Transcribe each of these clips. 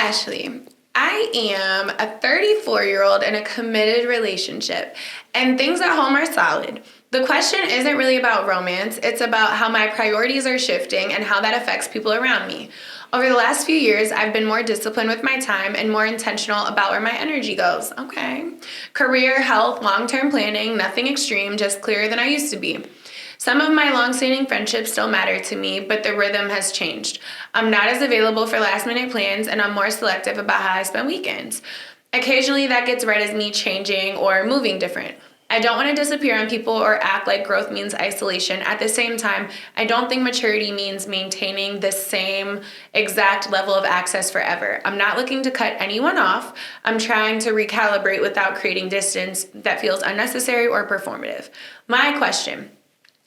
Ashley, I am a 34-year-old in a committed relationship, and things at home are solid. The question isn't really about romance, it's about how my priorities are shifting and how that affects people around me. Over the last few years, I've been more disciplined with my time and more intentional about where my energy goes. Okay. Career, health, long-term planning, nothing extreme, just clearer than I used to be. Some of my long-standing friendships still matter to me, but the rhythm has changed. I'm not as available for last-minute plans, and I'm more selective about how I spend weekends. Occasionally, that gets read as me changing or moving different. I don't want to disappear on people or act like growth means isolation. At the same time, I don't think maturity means maintaining the same exact level of access forever. I'm not looking to cut anyone off. I'm trying to recalibrate without creating distance that feels unnecessary or performative. My question: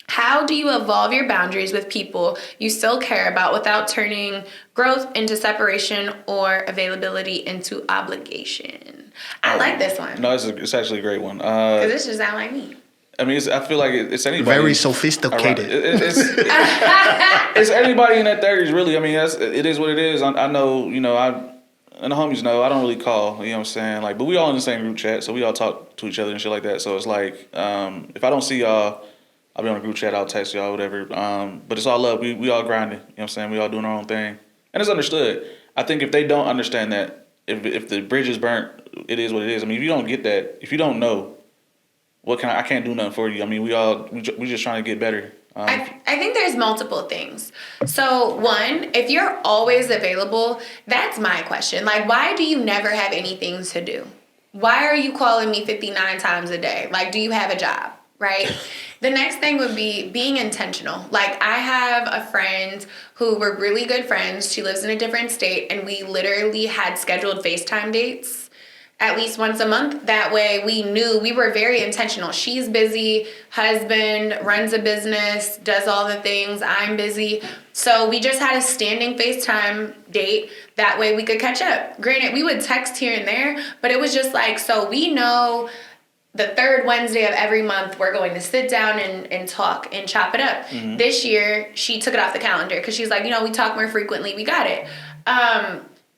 how do you evolve your boundaries with people you still care about without turning growth into separation or availability into obligation? I like this one. No, it's actually a great one. Because this just sound like me. I mean, I feel like it's anybody. Very sophisticated. It's anybody in their 30s, really. I mean, it is what it is. I know, and the homies know, I don't really call, you know what I'm saying? Like, but we all in the same group chat, so we all talk to each other and shit like that. So it's like, if I don't see y'all, I'll be on a group chat, I'll text y'all, whatever. But it's all love. We all grinding, you know what I'm saying? We all doing our own thing. And it's understood. I think if they don't understand that, if the bridge is burnt, it is what it is. I mean, if you don't get that, if you don't know, I can't do nothing for you. I mean, we just trying to get better. I think there's multiple things. So one, if you're always available, that's my question. Like, why do you never have anything to do? Why are you calling me 59 times a day? Like, do you have a job? Right? The next thing would be being intentional. Like, I have a friend who we're really good friends. She lives in a different state, and we literally had scheduled FaceTime dates at least once a month. That way we knew we were very intentional. She's busy, husband, runs a business, does all the things. I'm busy. So we just had a standing FaceTime date. That way we could catch up. Granted, we would text here and there, but it was just like, so we know the third Wednesday of every month, we're going to sit down and talk and chop it up. Mm-hmm. This year, she took it off the calendar because she's like, we talk more frequently. We got it.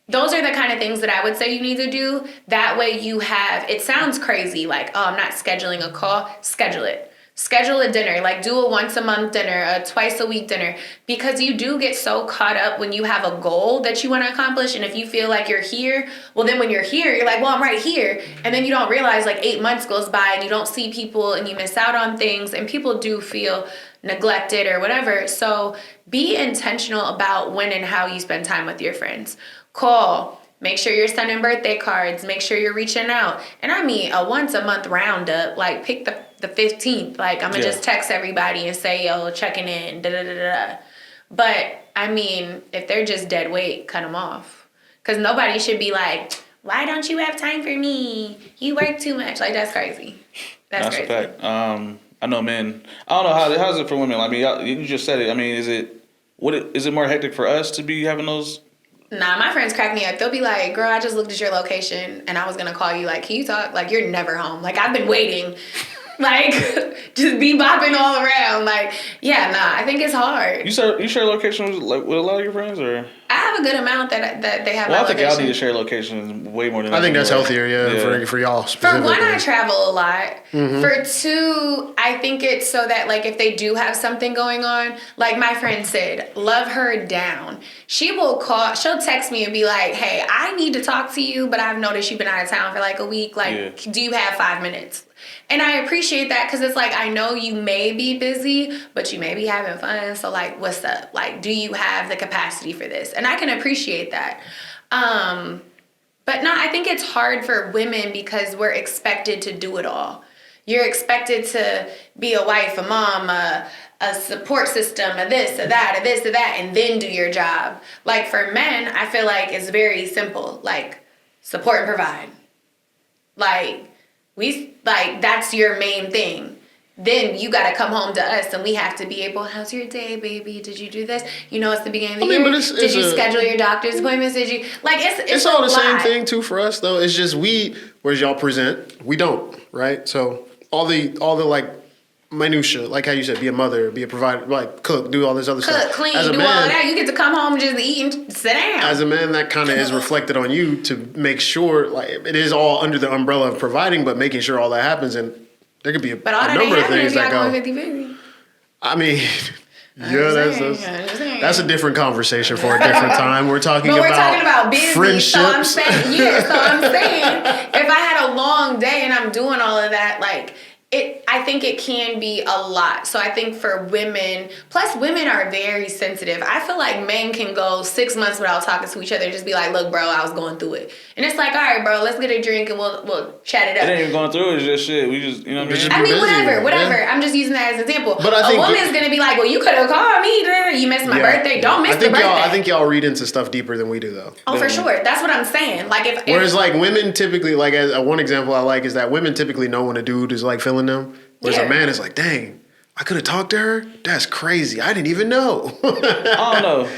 Those are the kind of things that I would say you need to do. That way you have, it sounds crazy, like, oh, I'm not scheduling a call. Schedule it. Schedule a dinner, like do a once a month dinner, a twice a week dinner, because you do get so caught up when you have a goal that you want to accomplish. And if you feel like you're here, well, then when you're here, you're like, well, I'm right here. And then you don't realize like 8 months goes by and you don't see people and you miss out on things, and people do feel neglected or whatever. So be intentional about when and how you spend time with your friends. Call. Make sure you're sending birthday cards. Make sure you're reaching out. And I mean, a once a month roundup, like pick the 15th. Like, I'm going to just text everybody and say, yo, checking in, da-da-da-da-da. But, I mean, if they're just dead weight, cut them off. Because nobody should be like, why don't you have time for me? You work too much. Like, that's crazy. That's crazy. A fact. I know men. I don't know, how's it for women? I mean, you just said it. I mean, is it more hectic for us to be having those? Nah, my friends crack me up. They'll be like, girl, I just looked at your location and I was going to call you. Like, can you talk? Like, you're never home. Like, I've been waiting. Like, just be bopping all around. Like, yeah, nah, I think it's hard. You share locations with a lot of your friends, or? I have a good amount that they have. Well, I think y'all need to share locations way more than I think that's healthier, for y'all specifically. For one, I travel a lot. Mm-hmm. For two, I think it's so that, like, if they do have something going on, like my friend said, love her down. She'll text me and be like, hey, I need to talk to you, but I've noticed you've been out of town for like a week. Like, do you have 5 minutes? And I appreciate that because it's like, I know you may be busy, but you may be having fun. So, like, what's up? Like, do you have the capacity for this? And I can appreciate that. But no, I think it's hard for women because we're expected to do it all. You're expected to be a wife, a mom, a support system, a this, a that, a this, a that, and then do your job. Like, for men, I feel like it's very simple. Like, support and provide. Like, that's your main thing. Then you got to come home to us and we have to be able, how's your day, baby? Did you do this? It's the beginning of the year. But did you schedule your doctor's appointments? Did you, like, it's all the same thing too for us though. It's just whereas y'all present, we don't, right? So all the like minutia, like how you said, be a mother, be a provider, like cook, do all this other stuff. Cook, clean, As a do man, all that. You get to come home and just eat and sit down. As a man, that kind of is reflected on you to make sure, like, it is all under the umbrella of providing, but making sure all that happens. And there could be a number of things that go. 50-50. I mean, that's a different conversation for a different time. We're talking about business. friendships. So I'm saying, if I had a long day and I'm doing all of that, like, I think it can be a lot. So I think for women, plus women are very sensitive. I feel like men can go 6 months without talking to each other and just be like, look, bro, I was going through it. And it's like, all right, bro, let's get a drink and we'll chat it up. It ain't even going through it. It's just shit. We just, you know what I mean? I mean, whatever. Yeah. I'm just using that as an example. But I think a woman's going to be like, well, you could have called me. You missed my birthday. Don't miss the birthday. I think y'all read into stuff deeper than we do, though. Oh, for sure. That's what I'm saying. Like whereas, like, women typically, like, as one example I like is that women typically know when a dude is, like, feeling them. Whereas a man is like, dang, I could have talked to her? That's crazy. I didn't even know. I don't know.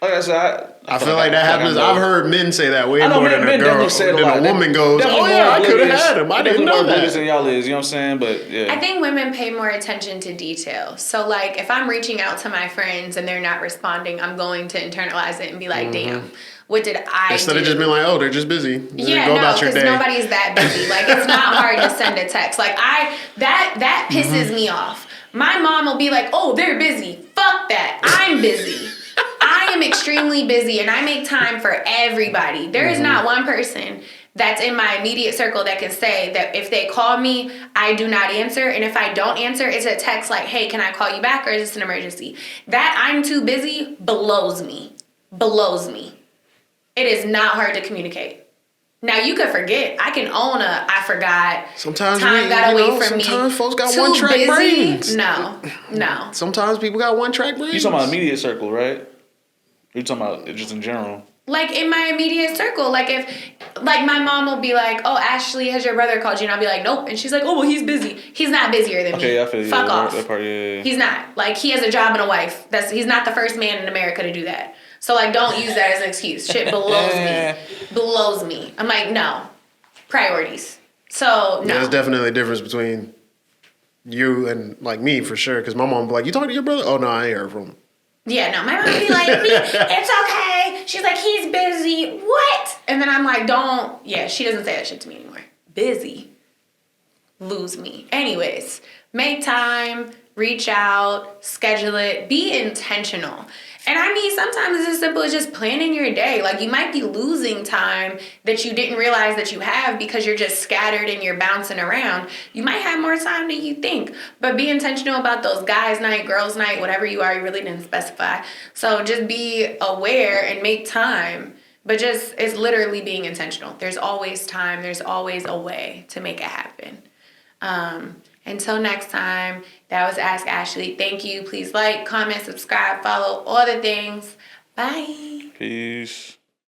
Like I said, I feel like that happens. I've heard men say that way more than a girl. Than a woman goes, oh yeah, I could have had him. I didn't know that. Than y'all is, you know what I'm saying? But yeah. I think women pay more attention to detail. So like if I'm reaching out to my friends and they're not responding, I'm going to internalize it and be like, damn, what did I Instead do? of just being like, oh, they're just busy. Yeah, no, because nobody's that busy. Like it's not hard to send a text. Like that pisses me off. My mom will be like, oh, they're busy. Fuck that. I'm busy. I am extremely busy and I make time for everybody. There is not one person that's in my immediate circle that can say that if they call me, I do not answer. And if I don't answer, it's a text like, hey, can I call you back or is this an emergency? That I'm too busy blows me. Blows me. It is not hard to communicate. Now you could forget. I can own I forgot. Sometimes time got away from me. Sometimes folks got one-track brains. No. Sometimes people got one-track brains. You talking about immediate circle, right? You talking about just in general? Like in my immediate circle, like if, like my mom will be like, "Oh, Ashley, has your brother called you?" And I'll be like, "Nope." And she's like, "Oh, well, he's busy. He's not busier than me." Okay, I feel you. Fuck off. That part, yeah. He's not. Like he has a job and a wife. He's not the first man in America to do that. So like, don't use that as an excuse. Shit blows me. Blows me. I'm like, no, priorities. So no. There's definitely a difference between you and like me for sure. Because my mom will be like, "You talking to your brother?" "Oh no, I ain't heard from him." Yeah, no, my mom would be like, it's okay. She's like, he's busy. What? And then I'm like, don't. Yeah, she doesn't say that shit to me anymore. Busy. Lose me. Anyways, make time, reach out, schedule it, be intentional. And I mean, sometimes it's as simple as just planning your day. Like you might be losing time that you didn't realize that you have because you're just scattered and you're bouncing around. You might have more time than you think, but be intentional about those guys' night, girls' night, whatever you are, you really didn't specify. So just be aware and make time, but just, it's literally being intentional. There's always time. There's always a way to make it happen. Until next time, that was Ask Ashley. Thank you. Please like, comment, subscribe, follow, all the things. Bye. Peace.